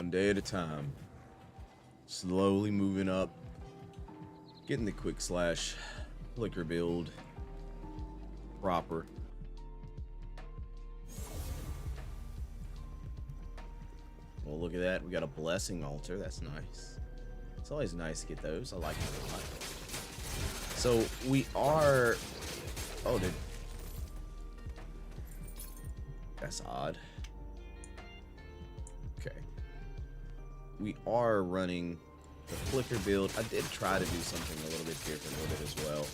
One day at a time. Slowly moving up. Getting the quick slash flicker build proper. Well, look at that. We got a blessing altar. That's nice. It's always nice to get those. I like them a lot. So we are... Oh, dude. That's odd. Okay. We are running the flicker build. I did try to do something a little bit different with it as well.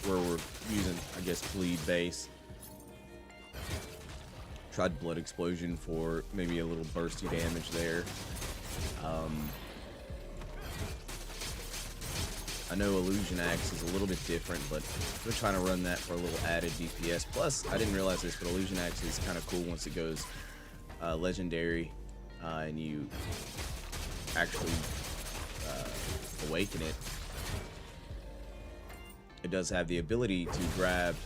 Where we're using, I guess, bleed base. Tried blood explosion for maybe a little bursty damage there. I know illusion axe is a little bit different, but we're trying to run that for a little added DPS. Plus, I didn't realize this, but illusion axe is kind of cool once it goes legendary and you actually awaken it. It does have the ability to grab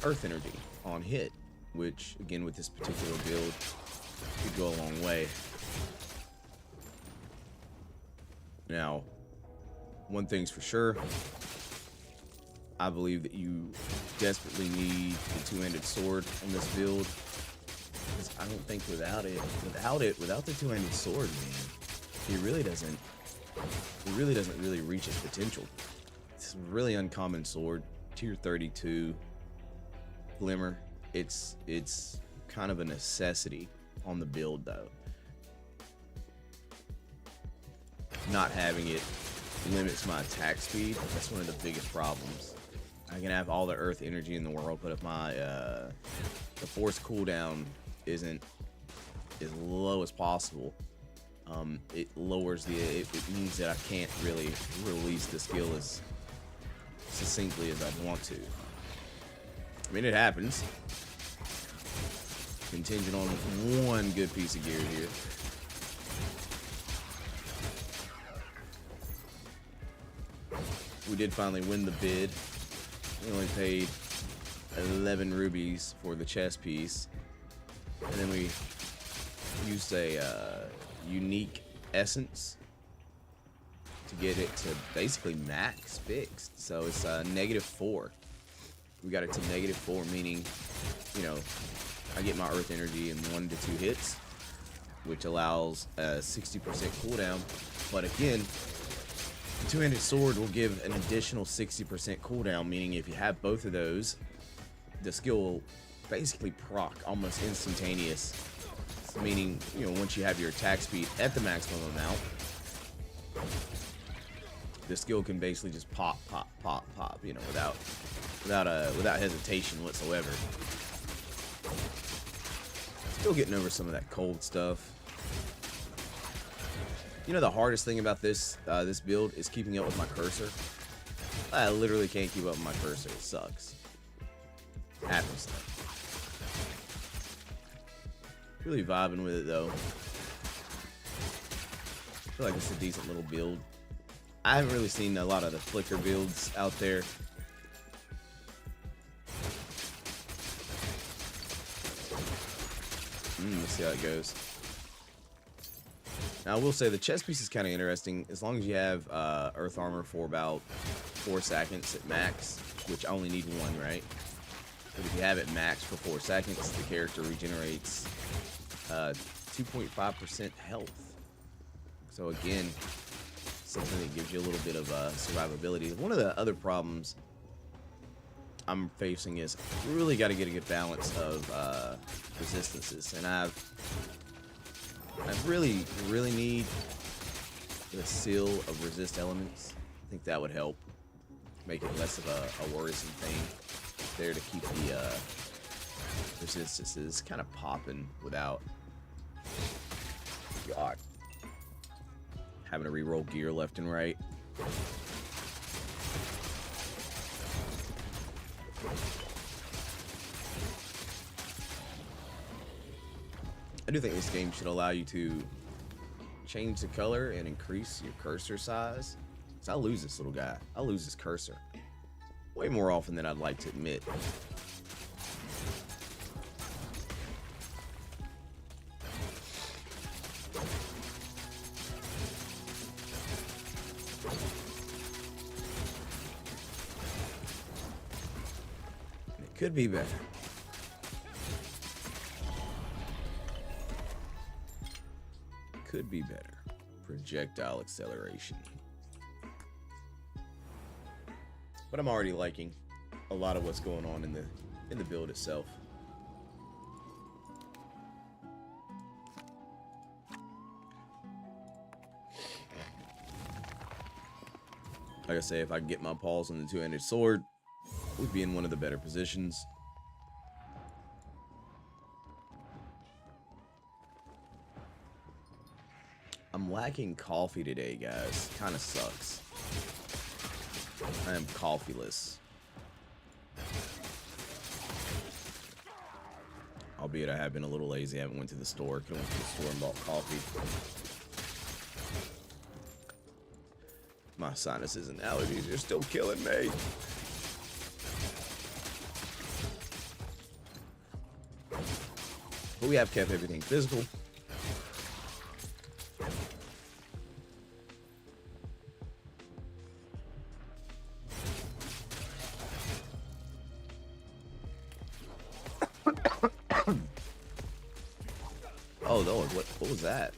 earth energy on hit, which again with this particular build could go a long way. Now, one thing's for sure, I believe that you desperately need the two-handed sword on this build, because I don't think without the two-handed sword, man, it really doesn't really reach its potential. It's a really uncommon sword, tier 32 glimmer. It's kind of a necessity on the build though. Not having it limits my attack speed. That's one of the biggest problems. I can have all the earth energy in the world, but if my the force cooldown isn't as low as possible, it lowers it means that I can't really release the skill as succinctly as I'd want to. I mean, it happens. Contingent on one good piece of gear here. We did finally win the bid. We only paid 11 rubies for the chess piece. And then we used a unique essence to get it to basically max fixed. So it's -4. We got it to -4, meaning, you know, I get my earth energy in 1 to 2 hits, which allows a 60% cooldown. But again, the two-handed sword will give an additional 60% cooldown, meaning if you have both of those, the skill will basically proc almost instantaneous. Meaning, you know, once you have your attack speed at the maximum amount, the skill can basically just pop, you know, without hesitation whatsoever. Still getting over some of that cold stuff. You know, the hardest thing about this this build is keeping up with my cursor. I literally can't keep up with my cursor. It sucks. Happens. Really vibing with it though. I feel like it's a decent little build. I haven't really seen a lot of the flicker builds out there. Let's see how it goes. Now, I will say the chest piece is kind of interesting. As long as you have earth armor for about 4 seconds at max, which I only need 1, right? But if you have it max for 4 seconds, the character regenerates 2.5% health. So again, something that gives you a little bit of survivability. One of the other problems I'm facing is really got to get a good balance of resistances, and I really need the seal of resist elements. I think that would help make it less of a worrisome thing there to keep the resistances kind of popping without God having to re-roll gear left and right. I do think this game should allow you to change the color and increase your cursor size. So I lose this little guy. I lose his cursor way more often than I'd like to admit. Could be better. Could be better. Projectile acceleration. But I'm already liking a lot of what's going on in the build itself. Like I say, if I can get my paws on the two-handed sword, we'd be in one of the better positions. I'm lacking coffee today, guys. Kind of sucks. I am coffeeless. Albeit I have been a little lazy. I haven't went to the store. Could have went to the store and bought coffee. My sinuses and allergies are still killing me. But we have kept everything physical. Oh Lord, what was that?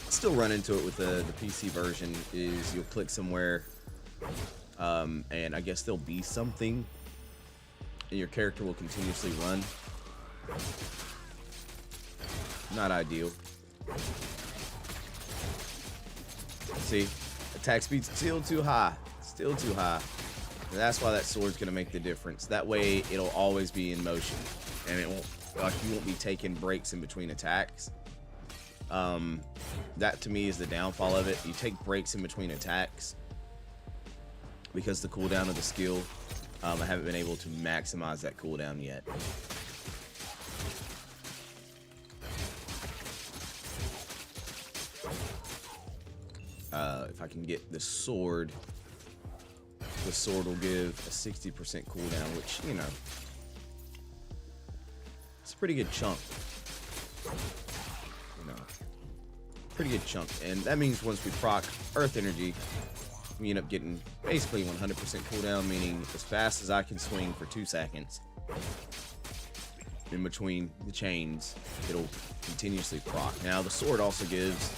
Still run into it with the PC version is you'll click somewhere and I guess there'll be something and your character will continuously run. Not ideal. See, attack speed's still too high. Still too high. And that's why that sword's gonna make the difference. That way it'll always be in motion. And it won't, like, you won't be taking breaks in between attacks. That to me is the downfall of it. You take breaks in between attacks because the cooldown of the skill, I haven't been able to maximize that cooldown yet. If I can get the sword will give a 60% cooldown, which, you know, it's a pretty good chunk. You know, pretty good chunk. And that means once we proc Earth Energy, we end up getting basically 100% cooldown, meaning as fast as I can swing for 2 seconds in between the chains, it'll continuously proc. Now, the sword also gives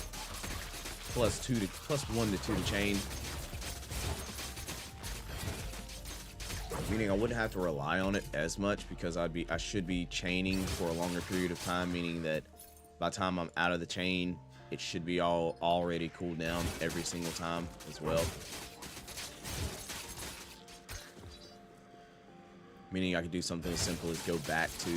+1 to 2 to chain, meaning I wouldn't have to rely on it as much because I should be chaining for a longer period of time, meaning that by the time I'm out of the chain, it should be already cooled down every single time as well. Meaning I could do something as simple as go back to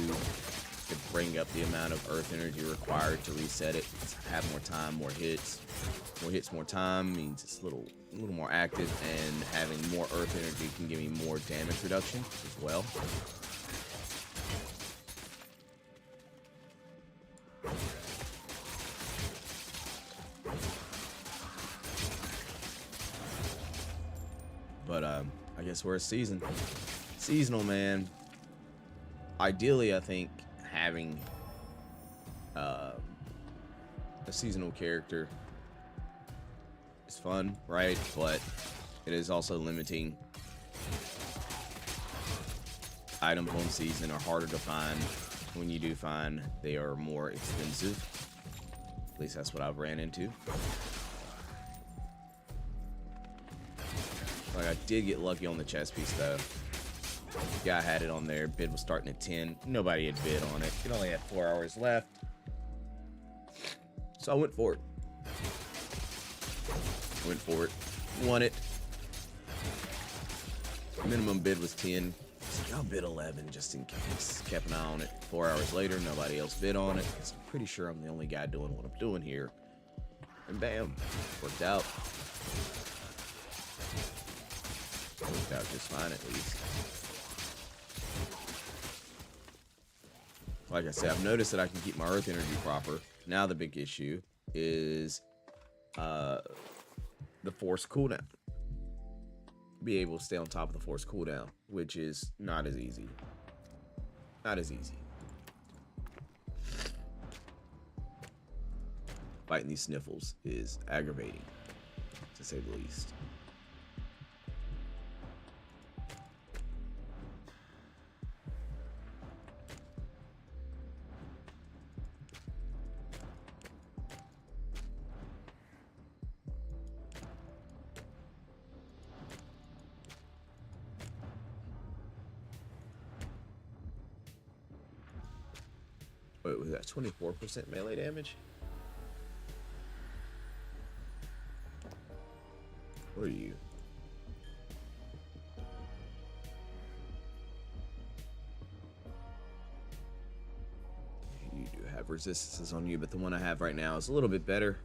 bring up the amount of Earth Energy required to reset it, have more time, more hits. More hits, more time means it's a little more active, and having more Earth Energy can give me more damage reduction as well. But I guess we're seasonal, man. Ideally, I think having a seasonal character is fun, right? But it is also limiting. Items on season are harder to find. When you do find, they are more expensive. At least that's what I've ran into. Like, I did get lucky on the chest piece though. Guy had it on there. Bid was starting at 10. Nobody had bid on it. It only had 4 hours left. So I went for it. Won it. Minimum bid was 10. So I'll bid 11 just in case. Kept an eye on it. 4 hours later, nobody else bid on it. Because I'm pretty sure I'm the only guy doing what I'm doing here. And bam, worked out. Worked out just fine at least. Like I said, I've noticed that I can keep my Earth Energy proper. Now the big issue is the force cooldown. Be able to stay on top of the force cooldown, which is not as easy. Not as easy. fighting these sniffles is aggravating, to say the least. Wait, was that 24% melee damage? What are you? You do have resistances on you, but the one I have right now is a little bit better.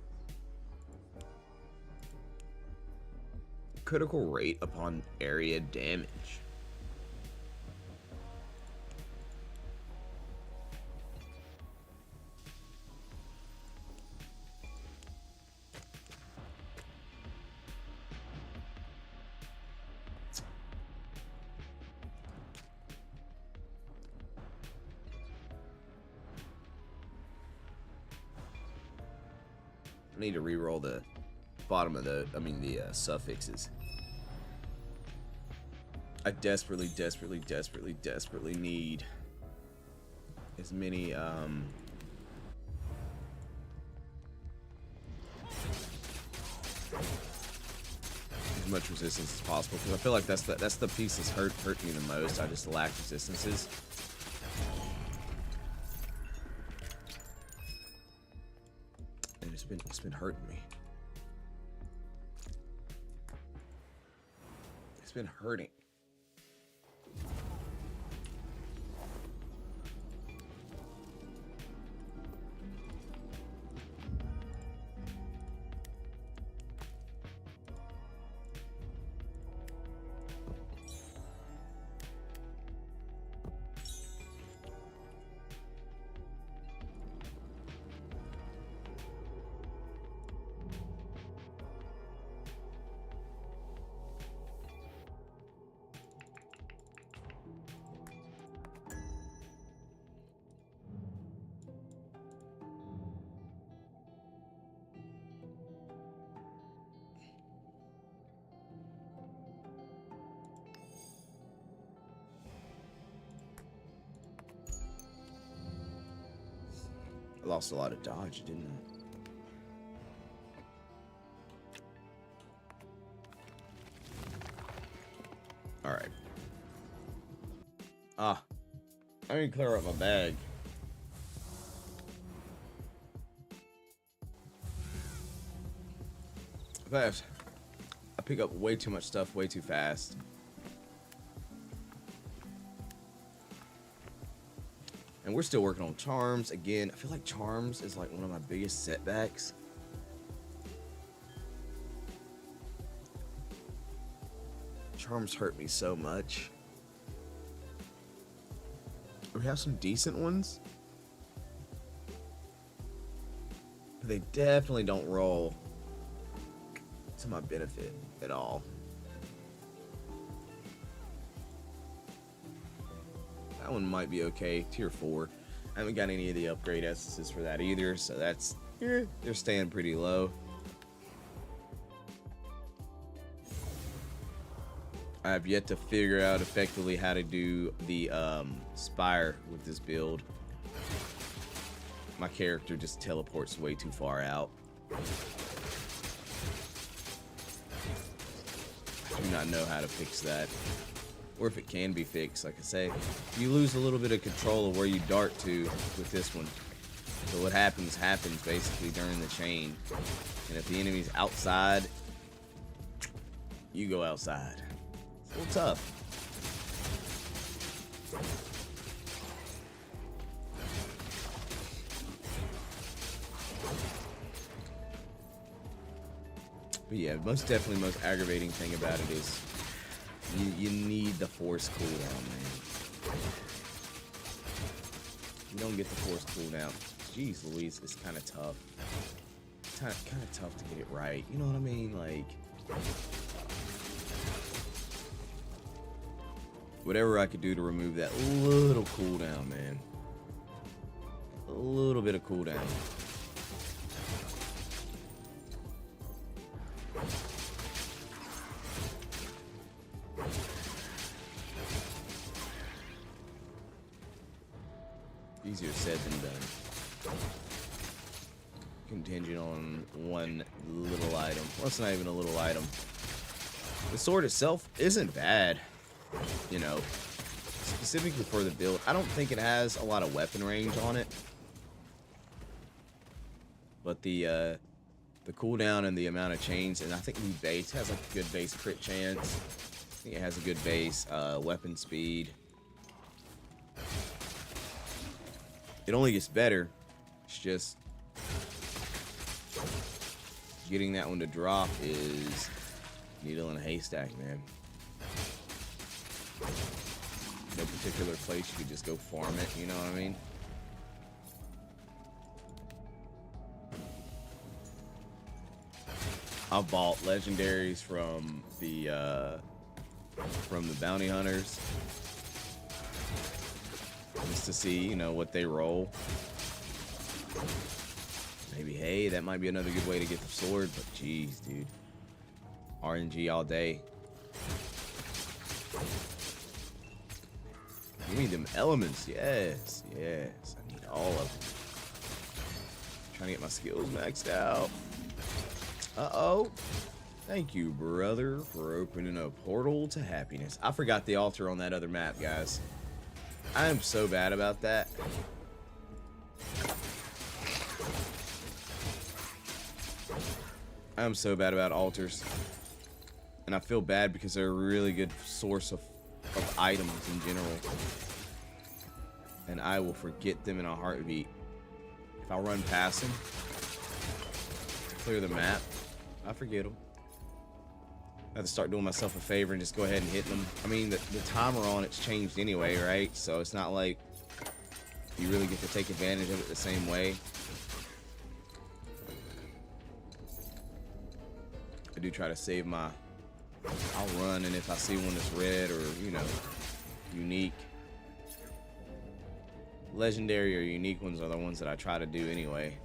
Critical rate upon area damage. I need to re-roll the bottom of the suffixes. I desperately need as many as much resistance as possible, because I feel like that's the piece that's hurt me the most. I just lack resistances. It's been hurting me. It's been hurting. I lost a lot of dodge, didn't I? Alright. I need to clear up my bag. Fast. I pick up way too much stuff way too fast. And we're still working on charms. Again, I feel like charms is like one of my biggest setbacks. Charms hurt me so much. We have some decent ones, but they definitely don't roll to my benefit at all. That one might be okay. Tier 4. I haven't got any of the upgrade essences for that either, so that's they're staying pretty low. I have yet to figure out effectively how to do the spire with this build. My character just teleports way too far out. I do not know how to fix that, or if it can be fixed. Like I say, you lose a little bit of control of where you dart to with this one. So what happens basically during the chain. And if the enemy's outside, you go outside. It's a little tough. But yeah, most aggravating thing about it is you need the force cooldown, man. You don't get the force cooldown. Jeez Louise, it's kind of tough. Kind of tough to get it right. You know what I mean? Like, whatever I could do to remove that little cooldown, man. A little bit of cooldown. Easier said than done. Contingent on one little item. Well, it's not even a little item. The sword itself isn't bad, you know, specifically for the build. I don't think it has a lot of weapon range on it, but the cooldown and the amount of chains, and I think the base has like a good base crit chance. I think it has a good base weapon speed. It only gets better. It's just getting that one to drop is needle in a haystack, man. No particular place you could just go farm it, you know what I mean? I bought legendaries from the bounty hunters just to see, you know, what they roll. Maybe, hey, that might be another good way to get the sword, but geez, dude. RNG all day. Give me them elements, yes, yes. I need all of them. Trying to get my skills maxed out. Uh-oh. Thank you, brother, for opening a portal to happiness. I forgot the altar on that other map, guys. I am so bad about that. I'm so bad about altars. And I feel bad because they're a really good source of items in general. And I will forget them in a heartbeat. If I run past them, clear the map, I forget them. I have to start doing myself a favor and just go ahead and hit them. I mean, the timer on it's changed anyway, right? So it's not like you really get to take advantage of it the same way. I do try to save my... I'll run, and if I see one that's red or, you know, unique, legendary or unique ones are the ones that I try to do anyway.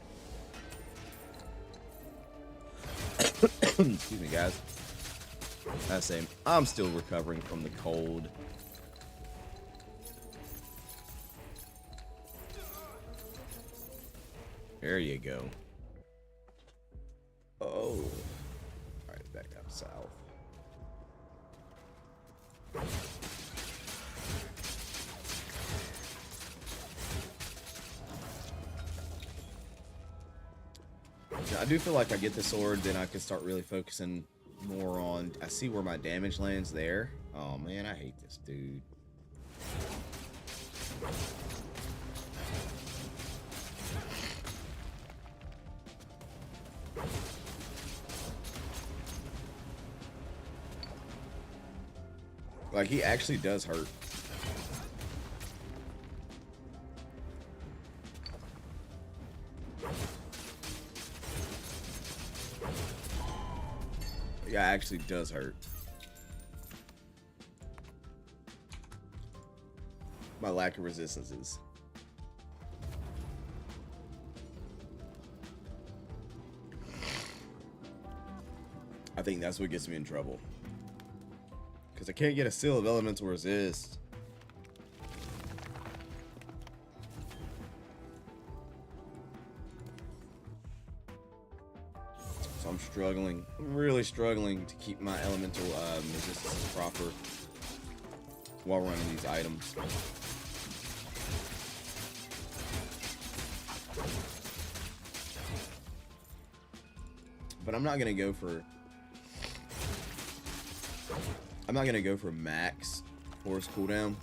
Excuse me, guys. I say I'm still recovering from the cold. There you go. Oh. All right, back down south. I do feel like I get the sword, then I can start really focusing more on... I see where my damage lands there. Oh man, I hate this dude. Like, he actually does hurt. Yeah, actually does hurt. My lack of resistances. I think that's what gets me in trouble. Because I can't get a seal of elemental resist. So I'm struggling. I'm really struggling to keep my elemental resistance proper while running these items. But I'm not gonna go for... I'm not gonna go for max force cooldown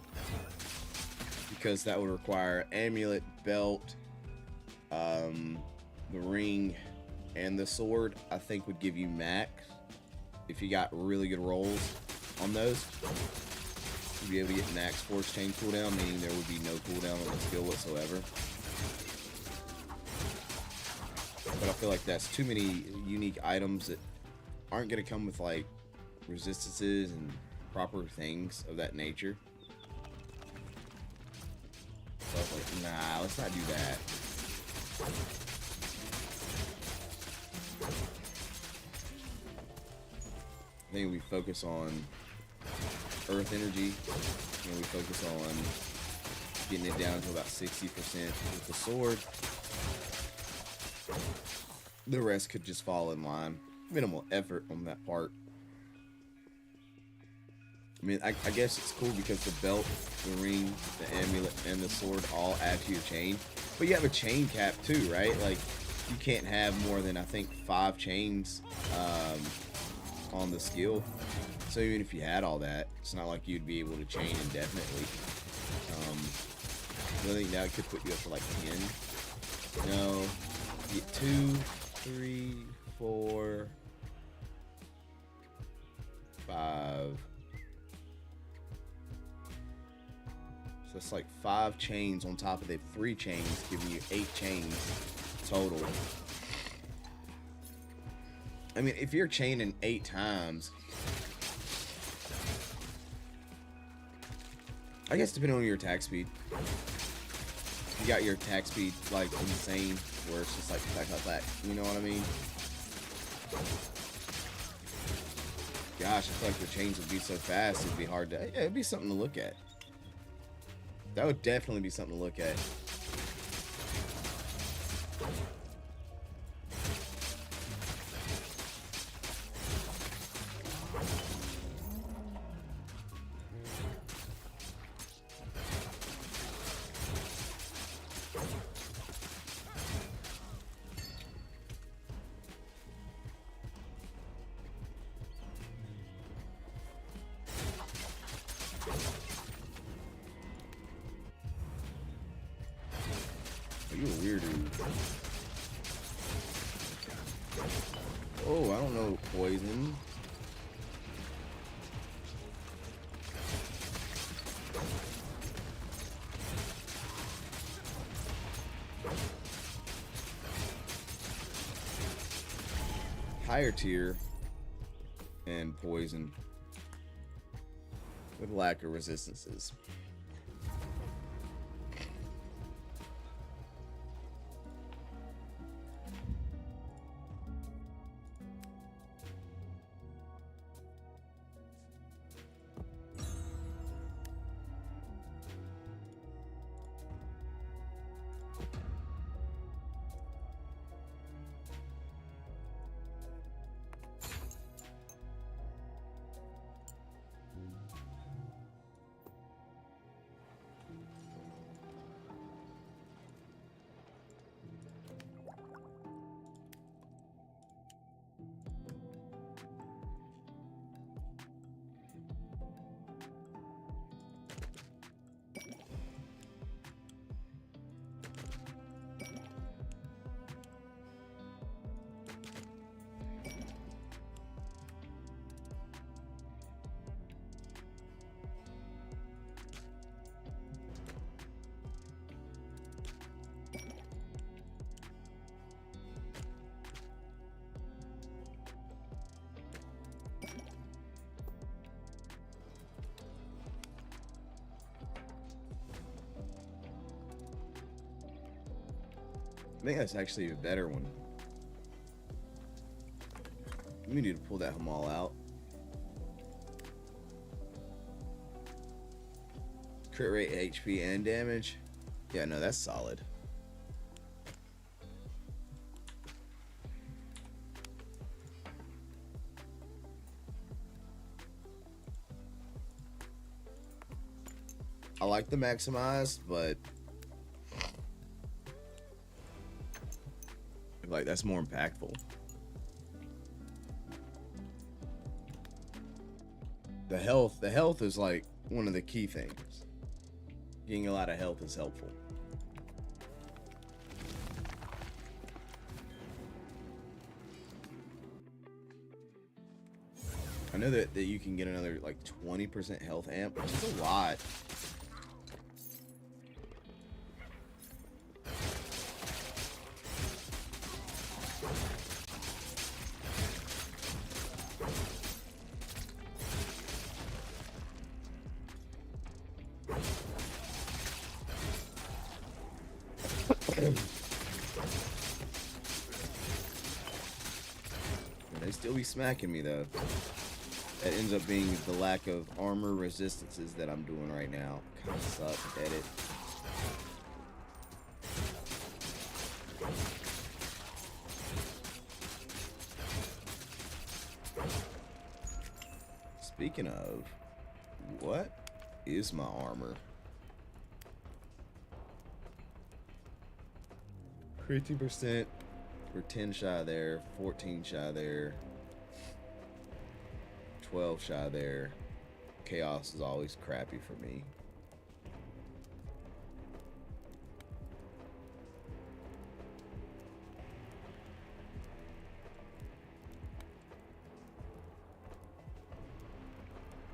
because that would require amulet, belt, the ring, and the sword. I think would give you max if you got really good rolls on those. You'd be able to get max force chain cooldown, meaning there would be no cooldown on the skill whatsoever. But I feel like that's too many unique items that aren't gonna come with like resistances and proper things of that nature. So I was like, nah, let's not do that. I think we focus on earth energy. You know, we focus on getting it down to about 60% with the sword. The rest could just fall in line. Minimal effort on that part. I mean, I guess it's cool because the belt, the ring, the amulet, and the sword all add to your chain. But you have a chain cap too, right? Like, you can't have more than, I think, 5 chains on the skill. So even if you had all that, it's not like you'd be able to chain indefinitely. So I think that could put you up to like 10. No, you get 2, 3, 4, 5. So it's like 5 chains on top of the 3 chains, giving you 8 chains total. I mean, if you're chaining 8 times, I guess depending on your attack speed. You got your attack speed like insane, where it's just like that. You know what I mean? Gosh, I feel like the chains would be so fast, it'd be hard to. Yeah, it'd be something to look at. That would definitely be something to look at. You a weird dude. Oh, I don't know poison. Higher tier and poison with lack of resistances. I think that's actually a better one. We need to pull that Hamal out. Crit rate, HP, and damage. Yeah, no, that's solid. I like the maximize, but like that's more impactful. The health is like one of the key things. Getting a lot of health is helpful. I know that you can get another like 20% health amp, which is a lot. They still be smacking me though. that ends up being the lack of armor resistances that I'm doing right now. Kind of suck at it. Speaking of, what is my armor? 50%. We're 10 shy there, 14 shy there, 12 shy there. Chaos is always crappy for me.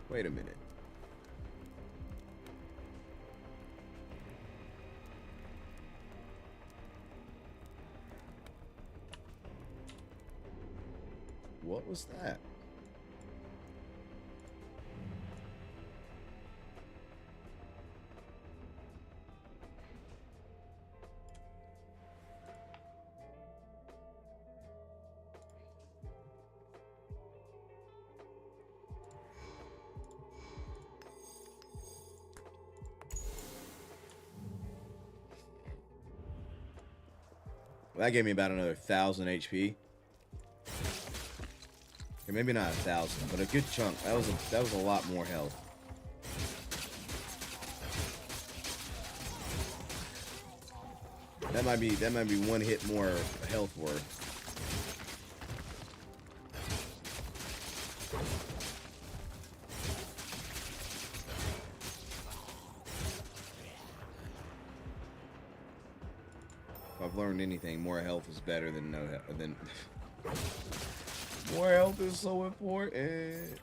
Wait a minute. What was that? Well, that gave me about another 1,000 HP. Or maybe not 1,000, but a good chunk. That was a lot more health. That might be one hit more health worth. If I've learned anything, more health is better than no health. More health is so important.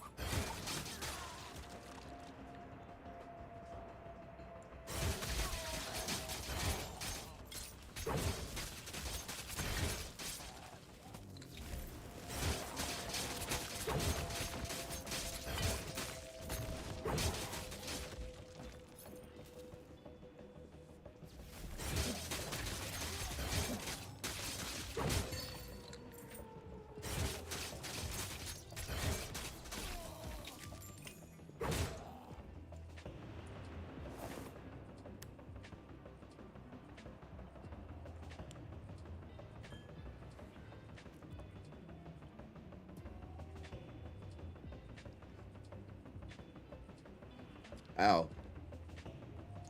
Ow.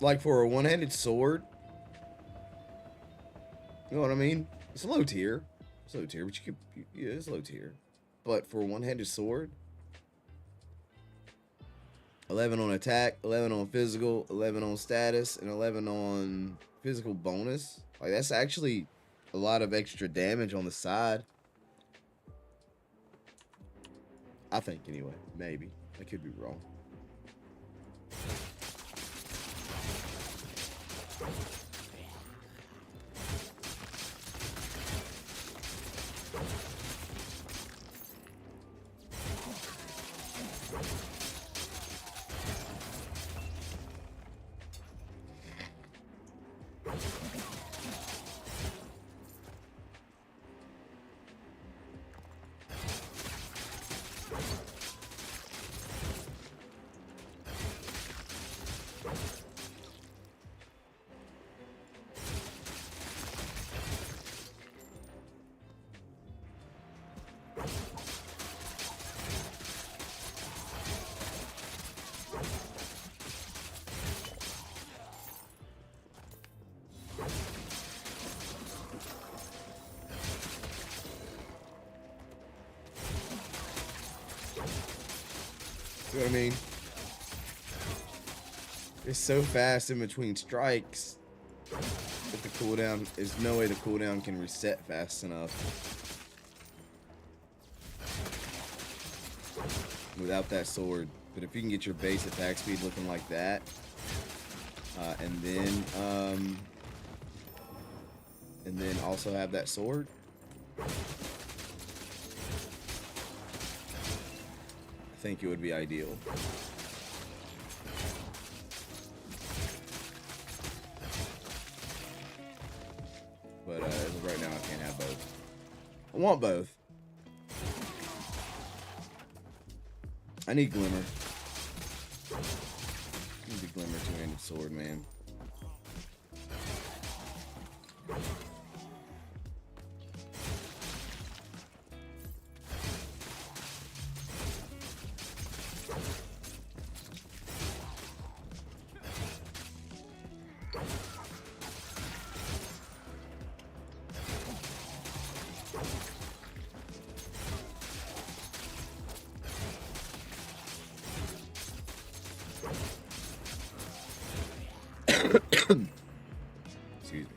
Like for a one-handed sword? You know what I mean? It's low tier. It's low tier, but you could... Yeah, it's low tier. But for a one-handed sword... 11 on attack, 11 on physical, 11 on status, and 11 on physical bonus. Like, that's actually a lot of extra damage on the side. I think, anyway. Maybe. I could be wrong. You know what I mean? It's so fast in between strikes that the cooldown, there's no way the cooldown can reset fast enough without that sword. But if you can get your base attack speed looking like that, and then also have that sword, I think it would be ideal. But as of right now, I can't have both. I want both. I need Glimmer. I need the Glimmer two-handed sword, man. Excuse me.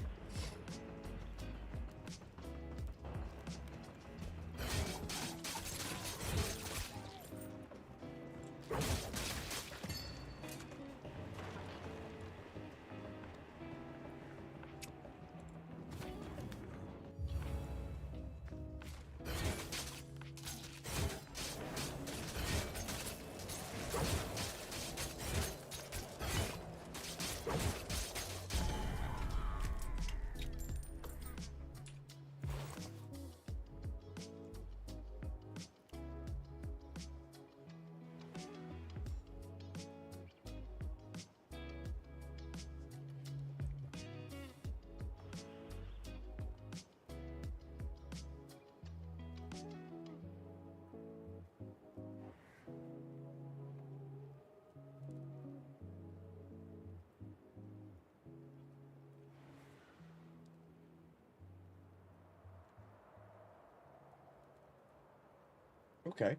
Okay.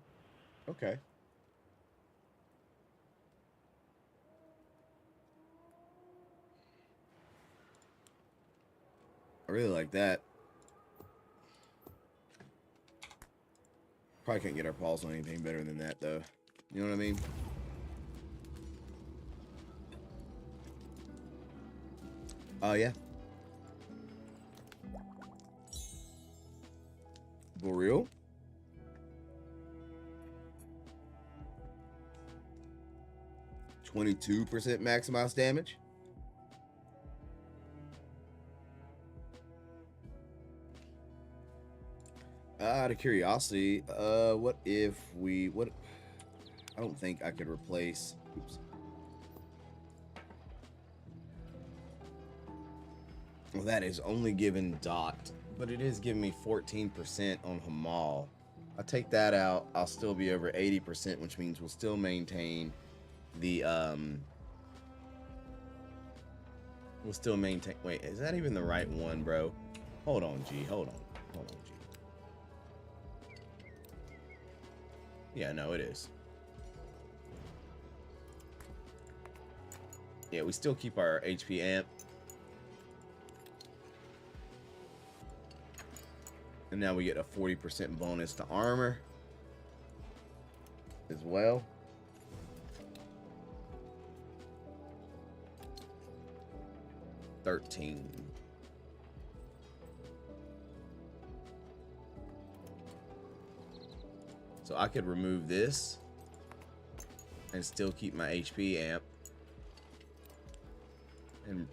Okay. I really like that. Probably can't get our paws on anything better than that, though. You know what I mean? Oh, yeah. For real? $22% maximized damage? Out of curiosity, what if we, I don't think I could replace, oops. Well, that is only given Dot, but it is giving me 14% on Hamal. I take that out, I'll still be over 80%, which means we'll still maintain the, wait, is that even the right one, bro? Hold on, G, hold on, G. Yeah, no, it is. Yeah, we still keep our HP amp. And now we get a 40% bonus to armor as well. $13. So I could remove this and still keep my HP amp and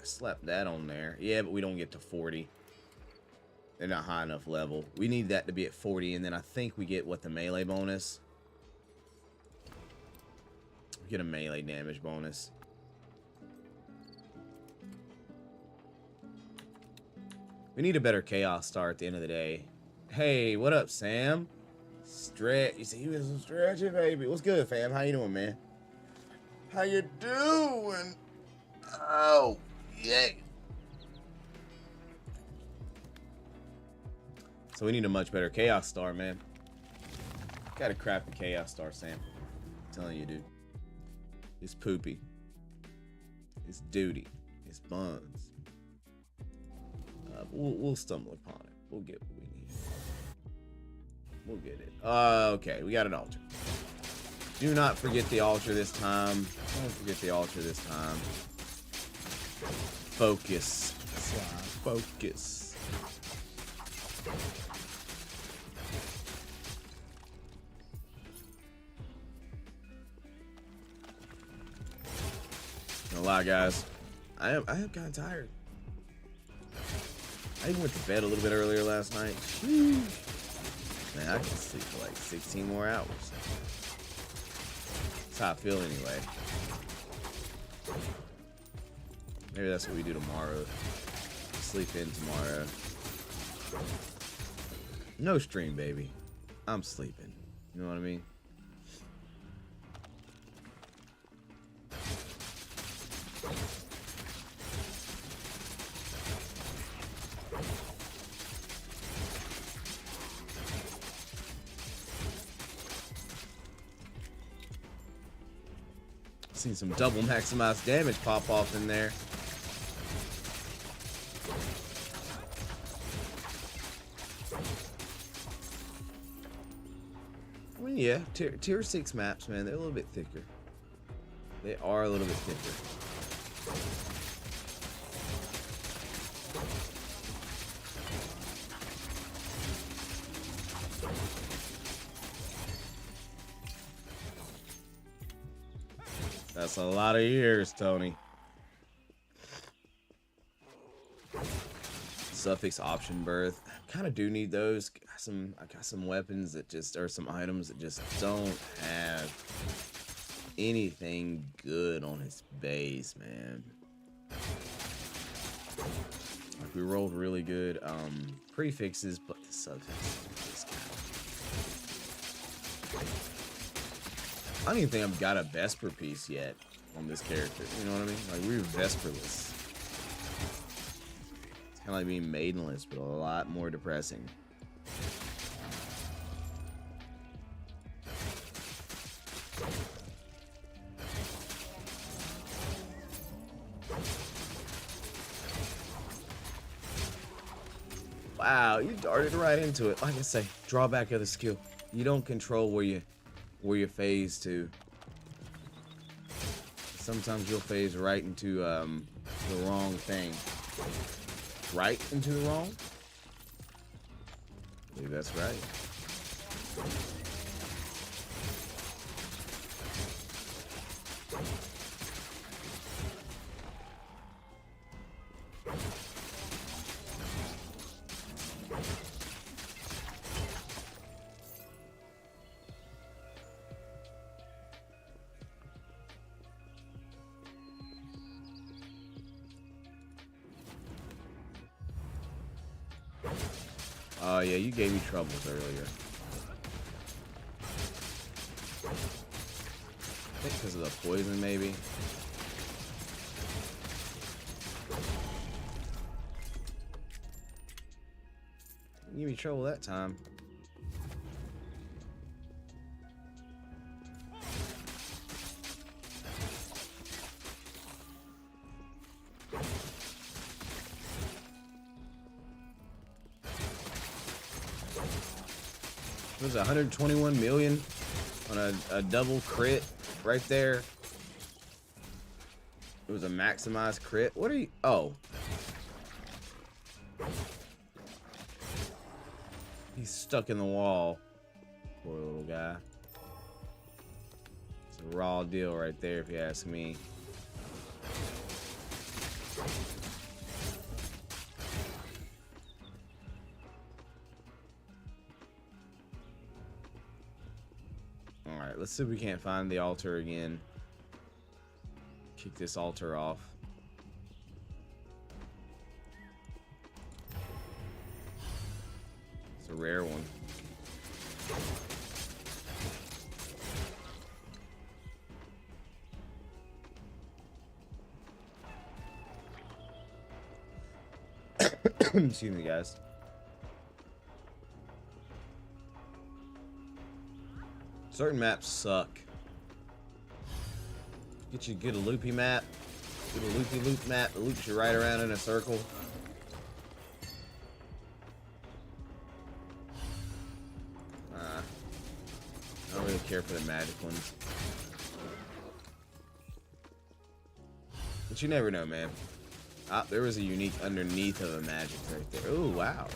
slap that on there. Yeah, but we don't get to 40. They're not high enough level. We need that to be at 40, and then I think we get, what, the melee bonus? We get a melee damage bonus. We need a better Chaos Star at the end of the day. Hey, what up, Sam? Stretch. You see, he was stretching, baby. What's good, fam? How you doing, man? How you doing? Oh, yeah. So we need a much better Chaos Star, man. Gotta craft the Chaos Star, Sam. I'm telling you, dude. It's poopy. It's duty. It's buns. We'll stumble upon it. We'll get what we need. We'll get it. Okay, we got an altar. Do not forget the altar this time. Don't forget the altar this time. Focus. Focus. No lie, guys. I am kind of tired. I even went to bed a little bit earlier last night. Man, I can sleep for like 16 more hours. That's how I feel anyway. Maybe that's what we do tomorrow. Sleep in tomorrow. No stream, baby. I'm sleeping. You know what I mean? Seen some double maximized damage pop off in there. I mean, yeah, tier 6 maps, man, they're a little bit thicker. They are a little bit thicker. That's a lot of years, Tony. Suffix option birth. Kind of do need those. I got some weapons that just, or some items that just don't have anything good on his base, man. Like, we rolled really good prefixes, but the suffix is kind of... I don't even think I've got a Vesper piece yet on this character. You know what I mean? Like, we're Vesperless. It's kind of like being maidenless, but a lot more depressing. Wow, you darted right into it. Like I say, drawback of the skill. You don't control where you phase to. Sometimes you'll phase right into the wrong thing. Right into the wrong? I believe that's right. Oh yeah, you gave me troubles earlier. I think because of the poison, maybe. You gave me trouble that time. It was 121 million on a double crit right there. It was a maximized crit. What are you? Oh. He's stuck in the wall. Poor little guy. It's a raw deal right there, if you ask me. Alright, let's see if we can't find the altar again. Kick this altar off. It's a rare one. Excuse me, guys. Certain maps suck. Get a loopy map. Get a loopy loop map that loops you right around in a circle. I don't really care for the magic ones. But you never know, man. Ah, there was a unique underneath of a magic right there. Oh, wow.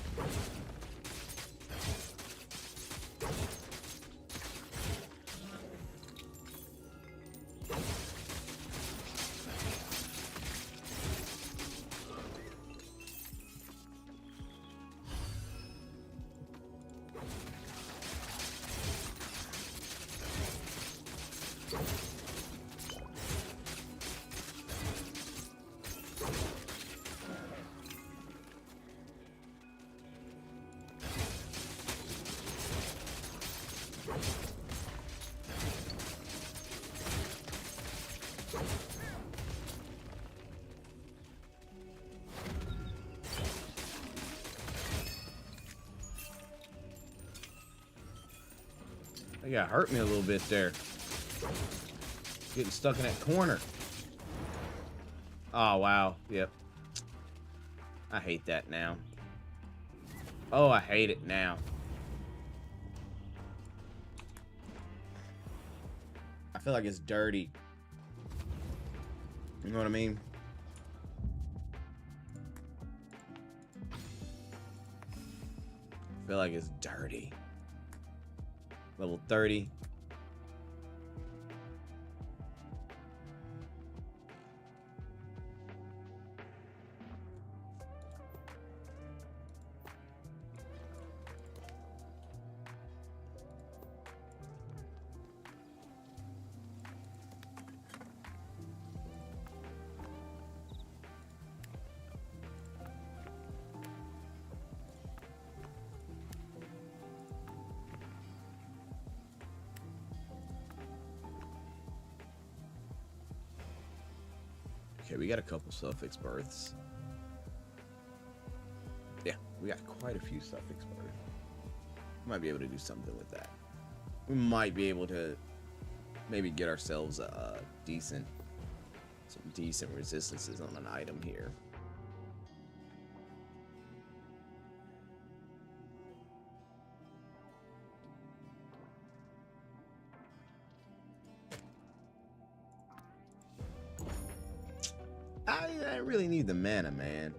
That guy hurt me a little bit there. Getting stuck in that corner. Oh, wow. Yep. I hate that now. Oh, I hate it now. I feel like it's dirty. You know what I mean? I feel like it's dirty. Level 30. Okay, we got a couple suffix births. Yeah, we got quite a few suffix births. Might be able to do something with that. We might be able to maybe get ourselves some decent resistances on an item here. I really need the mana, man.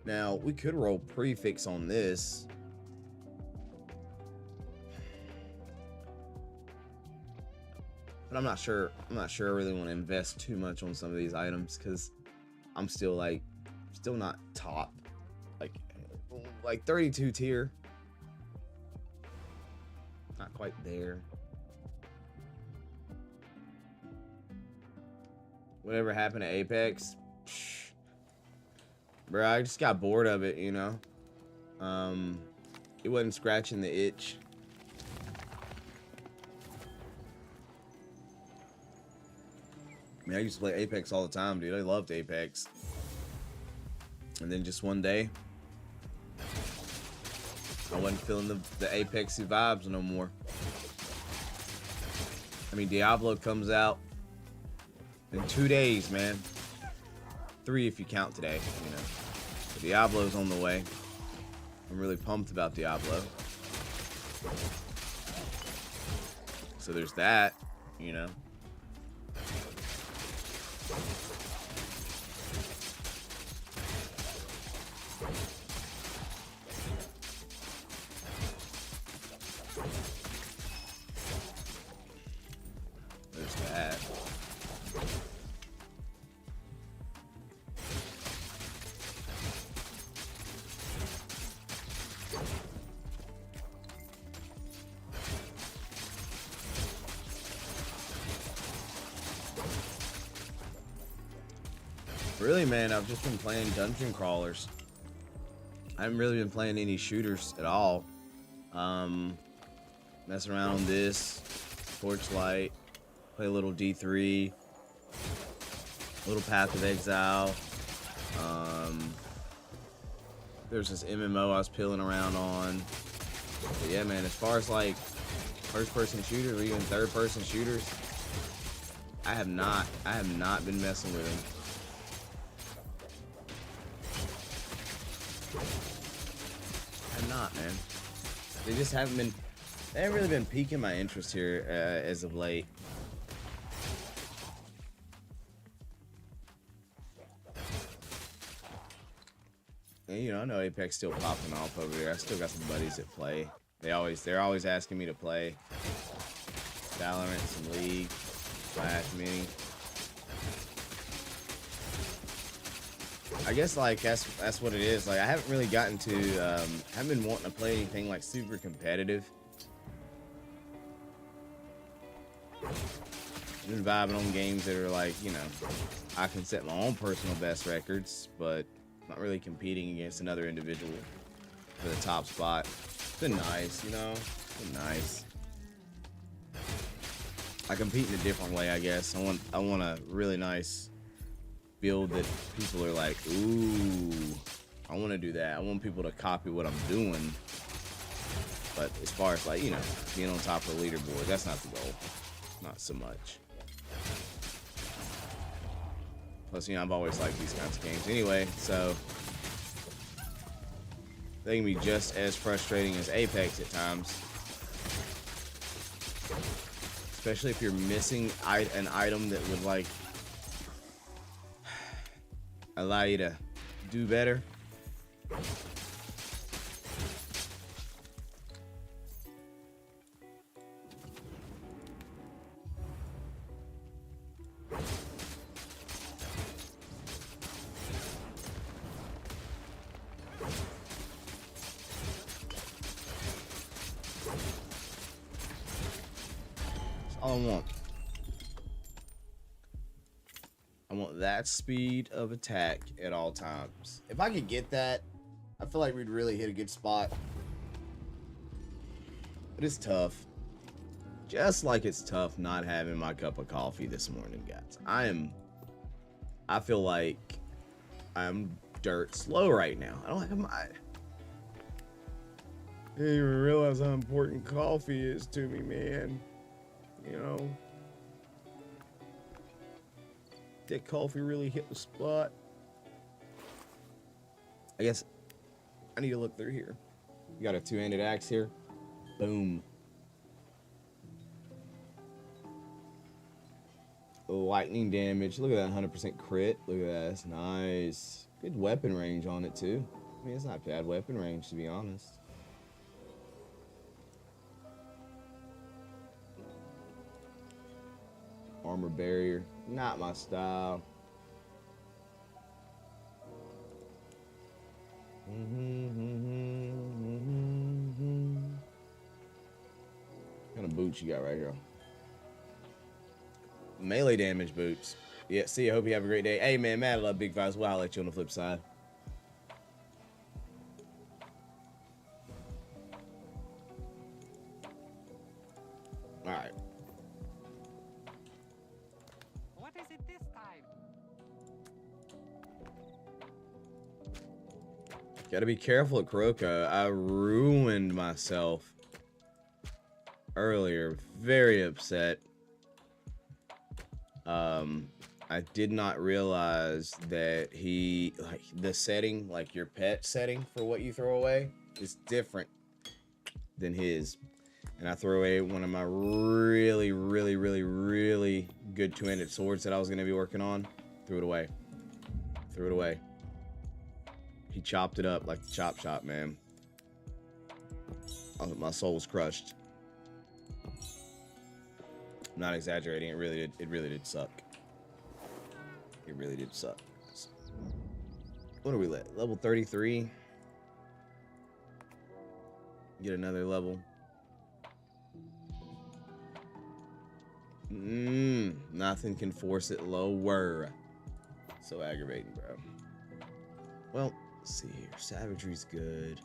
Now we could roll prefix on this. But I'm not sure I really want to invest too much on some of these items because I'm still not top. Like 32 tier. Not quite there. Whatever happened to Apex? Bro, I just got bored of it, you know? It wasn't scratching the itch. I mean, I used to play Apex all the time, dude. I loved Apex. And then just one day, I wasn't feeling the Apexy vibes no more. I mean, Diablo comes out in 2 days, man. 3 if you count today, you know. But Diablo's on the way. I'm really pumped about Diablo. So there's that, you know. There's that. Really, man, I've just been playing dungeon crawlers. I haven't really been playing any shooters at all. Messing around on this, Torchlight, play a little D3, a little Path of Exile. There's this MMO I was pilling around on. But yeah, man, as far as like first-person shooters or even third-person shooters, I have not been messing with them. I'm not, man. They haven't really been piquing my interest here as of late. And, you know, I know Apex still popping off over there. I still got some buddies that play. They're always asking me to play Valorant, some League, Flash, Mini. I guess like that's what it is. Like I haven't really gotten to haven't been wanting to play anything like super competitive. I've been vibing on games that are like, you know, I can set my own personal best records, but not really competing against another individual for the top spot. It's been nice, you know. It's been nice. I compete in a different way, I guess. I want a really nice build that people are like, ooh, I want to do that. I want people to copy what I'm doing. But as far as like, you know, being on top of the leaderboard, that's not the goal. Not so much. Plus, you know, I've always liked these kinds of games anyway, so they can be just as frustrating as Apex at times. Especially if you're missing an item that would, like, allow you to do better. All I want. I want that speed of attack at all times. If I could get that, I feel like we'd really hit a good spot. But it's tough. Just like it's tough not having my cup of coffee this morning, guys. I feel like I'm dirt slow right now. I didn't even realize how important coffee is to me, man. You know, that coffee really hit the spot. I guess I need to look through here. You got a two-handed axe here. Boom. Lightning damage. Look at that 100% crit. Look at that. That's nice. Good weapon range on it, too. I mean, it's not bad weapon range, to be honest. Armor barrier, not my style. What kind of boots you got right here? Melee damage boots. Yeah, see, I hope you have a great day. Hey, man, Matt, I love Big Vibes. Well, I'll let you on the flip side. All right. What is it this time? Gotta be careful at Kuroko. I ruined myself earlier. Very upset. I did not realize that the setting, like your pet setting for what you throw away, is different than his. And I threw away one of my really, really, really, really good two-handed swords that I was going to be working on. Threw it away. Threw it away. He chopped it up like the chop shop, man. My soul was crushed. I'm not exaggerating. It really did suck. It really did suck. What are we at? Level 33. Get another level. Nothing can force it lower. So aggravating, bro. Well, let's see here. Savagery's good.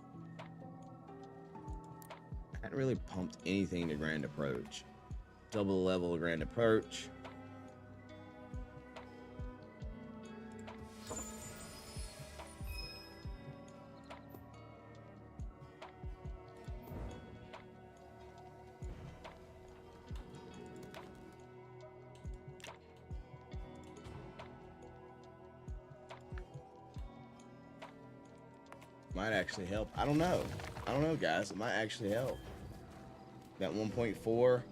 I hadn't really pumped anything to Grand Approach. Double level Grand Approach. Might actually help. I don't know. I don't know, guys. It might actually help. That 1.4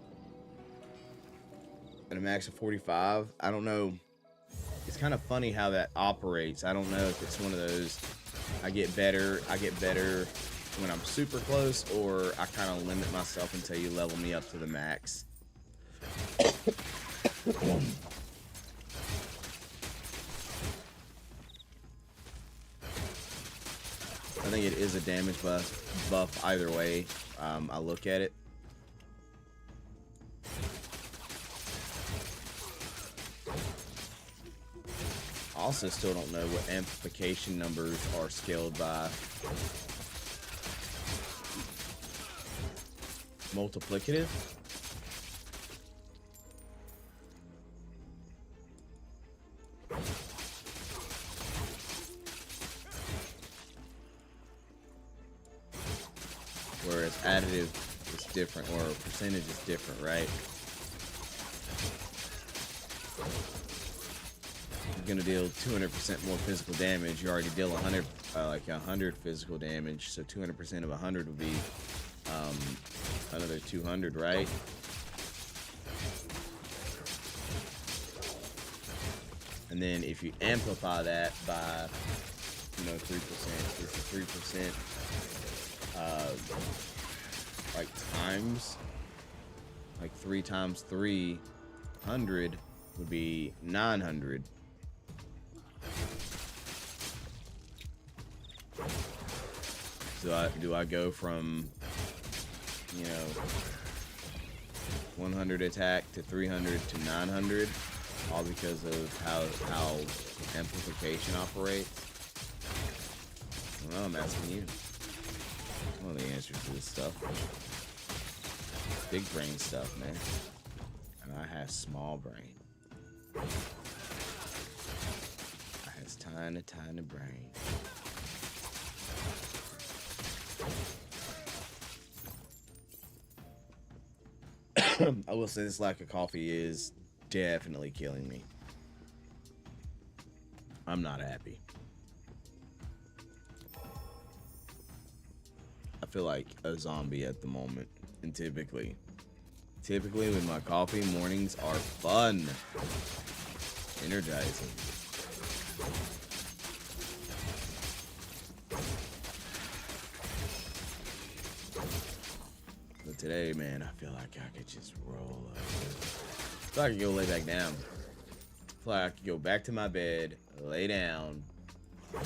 and a max of 45. I don't know. It's kind of funny how that operates. I don't know if it's one of those I get better when I'm super close, or I kind of limit myself until you level me up to the max. I think it is a damage buff either way I look at it. Also still don't know what amplification numbers are scaled by. Multiplicative? additive is different, or percentage is different, right? You're gonna deal 200% more physical damage. You already deal 100 physical damage, so 200% of 100 would be another 200, right? And then if you amplify that by, 3%, it's a 3%, like times, like 3 times 300 would be 900. So do I go from, 100 attack to 300 to 900, all because of how amplification operates? Well, I'm asking you. I don't know the answers to this stuff. Big brain stuff, man. And I have small brain. I has tiny brain. I will say this lack of coffee is definitely killing me. I'm not happy. I feel like a zombie at the moment. And typically with my coffee, mornings are fun. Energizing. But today, man, I feel like I could just roll over. I feel like I could go lay back down. I feel like I could go back to my bed, lay down, and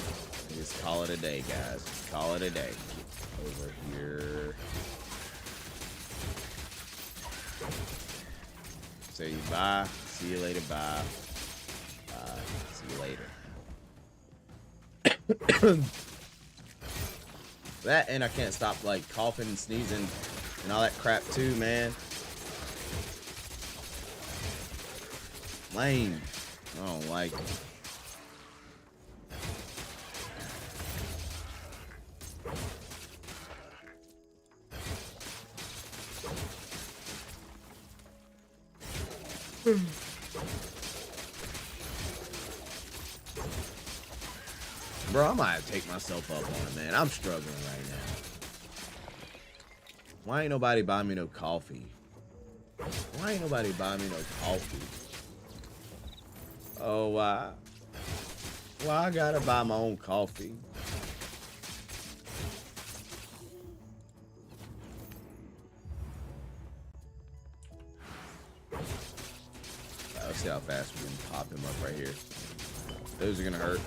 just call it a day, guys. Just call it a day. Get over here. Say bye. See you later. Bye. See you later. That, and I can't stop like coughing and sneezing and all that crap too, man. Lame. I don't like it. Bro, I might have to take myself up on it, man. I'm struggling right now. Why ain't nobody buy me no coffee? Why ain't nobody buy me no coffee? Oh, why? Why I gotta buy my own coffee? Let's see how fast we can pop him up right here. Those are gonna hurt.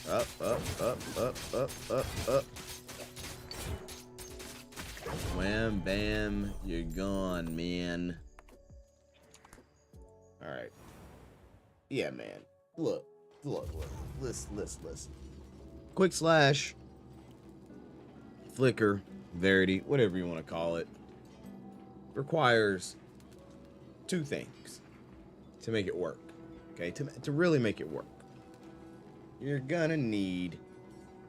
Up. Wham, bam, you're gone, man. Alright. Yeah, man. Look. Listen. Quick slash. Flicker. Verity. Whatever you want to call it. Requires 2 things to make it work. Okay? To really make it work. You're gonna need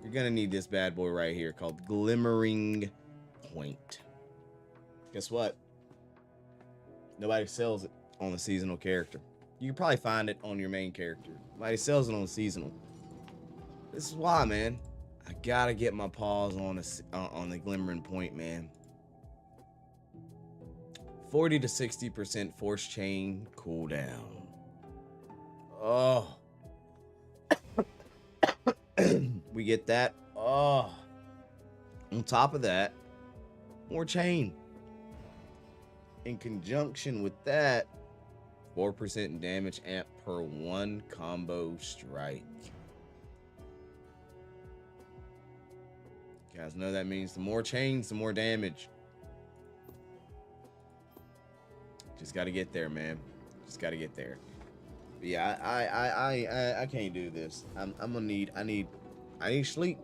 this bad boy right here called Glimmering Point. Guess what? Nobody sells it on the seasonal character. You can probably find it on your main character. Nobody sells it on the seasonal. This is why, man. I gotta get my paws on the Glimmering Point, man. 40 to 60% force chain cooldown. Oh. We get that. Oh. On top of that, more chain. In conjunction with that, 4% damage amp per 1 combo strike. You guys know that means the more chains, the more damage. Just gotta get there, man. Just gotta get there. But yeah, I can't do this. I need sleep.